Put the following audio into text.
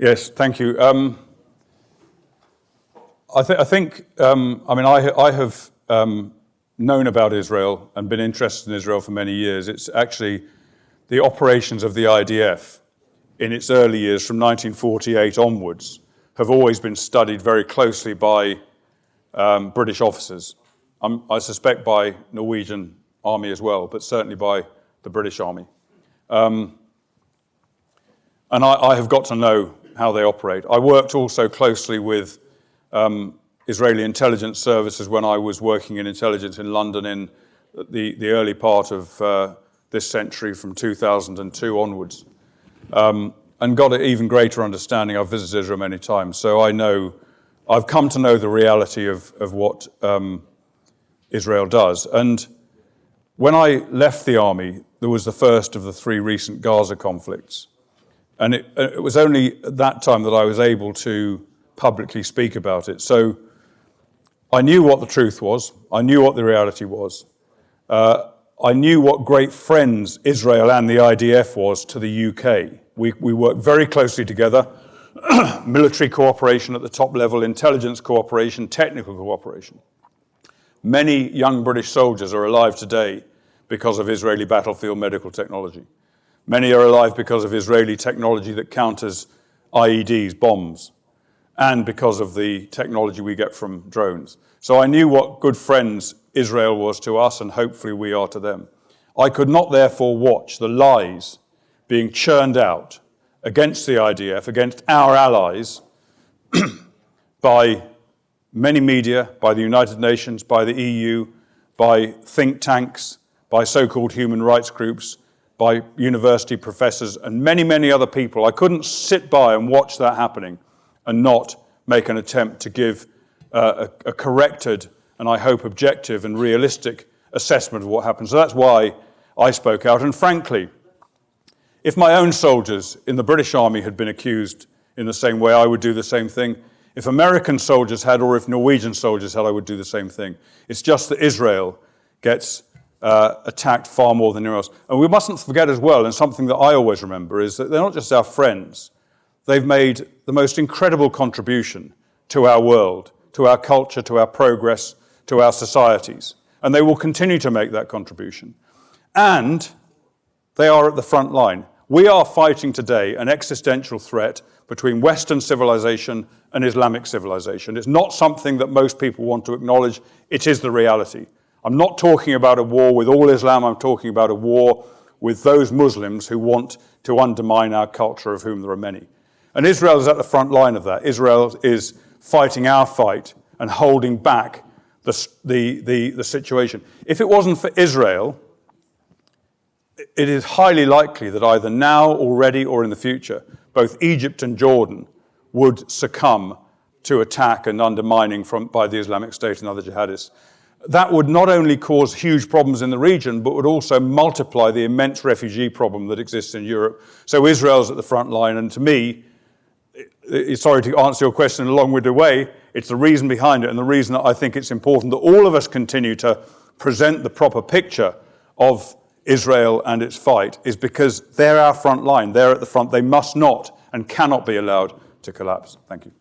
Yes, thank you. I have known about Israel and been interested in Israel for many years. It's actually the operations of the IDF in its early years from 1948 onwards have always been studied very closely by British officers. I suspect by Norwegian Army as well, but certainly by the British Army. And I have got to know how they operate. I worked also closely with Israeli intelligence services when I was working in intelligence in London in the early part of this century from 2002 onwards, and got an even greater understanding. I've visited Israel many times, so I've come to know the reality of what Israel does. And when I left the army, there was the first of the three recent Gaza conflicts. And it was only at that time that I was able to publicly speak about it. So I knew what the truth was. I knew what the reality was. I knew what great friends Israel and the IDF was to the UK. We worked very closely together, military cooperation at the top level, intelligence cooperation, technical cooperation. Many young British soldiers are alive today because of Israeli battlefield medical technology. Many are alive because of Israeli technology that counters IEDs, bombs, and because of the technology we get from drones. So I knew what good friends Israel was to us, and hopefully we are to them. I could not therefore watch the lies being churned out against the IDF, against our allies, by many media, by the United Nations, by the EU, by think tanks, by so-called human rights groups, by university professors, and many, many other people. I couldn't sit by and watch that happening and not make an attempt to give a corrected and I hope objective and realistic assessment of what happened. So that's why I spoke out. And frankly, if my own soldiers in the British Army had been accused in the same way, I would do the same thing. If American soldiers had, or if Norwegian soldiers had, I would do the same thing. It's just that Israel gets attacked far more than anyone else. And we mustn't forget as well, and something that I always remember, is that they're not just our friends. They've made the most incredible contribution to our world, to our culture, to our progress, to our societies. And they will continue to make that contribution. And they are at the front line. We are fighting today an existential threat between Western civilization and Islamic civilization. It's not something that most people want to acknowledge. It is the reality. I'm not talking about a war with all Islam. I'm talking about a war with those Muslims who want to undermine our culture, of whom there are many. And Israel is at the front line of that. Israel is fighting our fight and holding back the situation. If it wasn't for Israel, it is highly likely that either now, already, or in the future, both Egypt and Jordan would succumb to attack and undermining by the Islamic State and other jihadists. That would not only cause huge problems in the region, but would also multiply the immense refugee problem that exists in Europe. So Israel's at the front line, and to me, sorry to answer your question in a long-winded way, it's the reason behind it, and the reason that I think it's important that all of us continue to present the proper picture of Israel and its fight is because they're our front line. They're at the front. They must not and cannot be allowed to collapse. Thank you.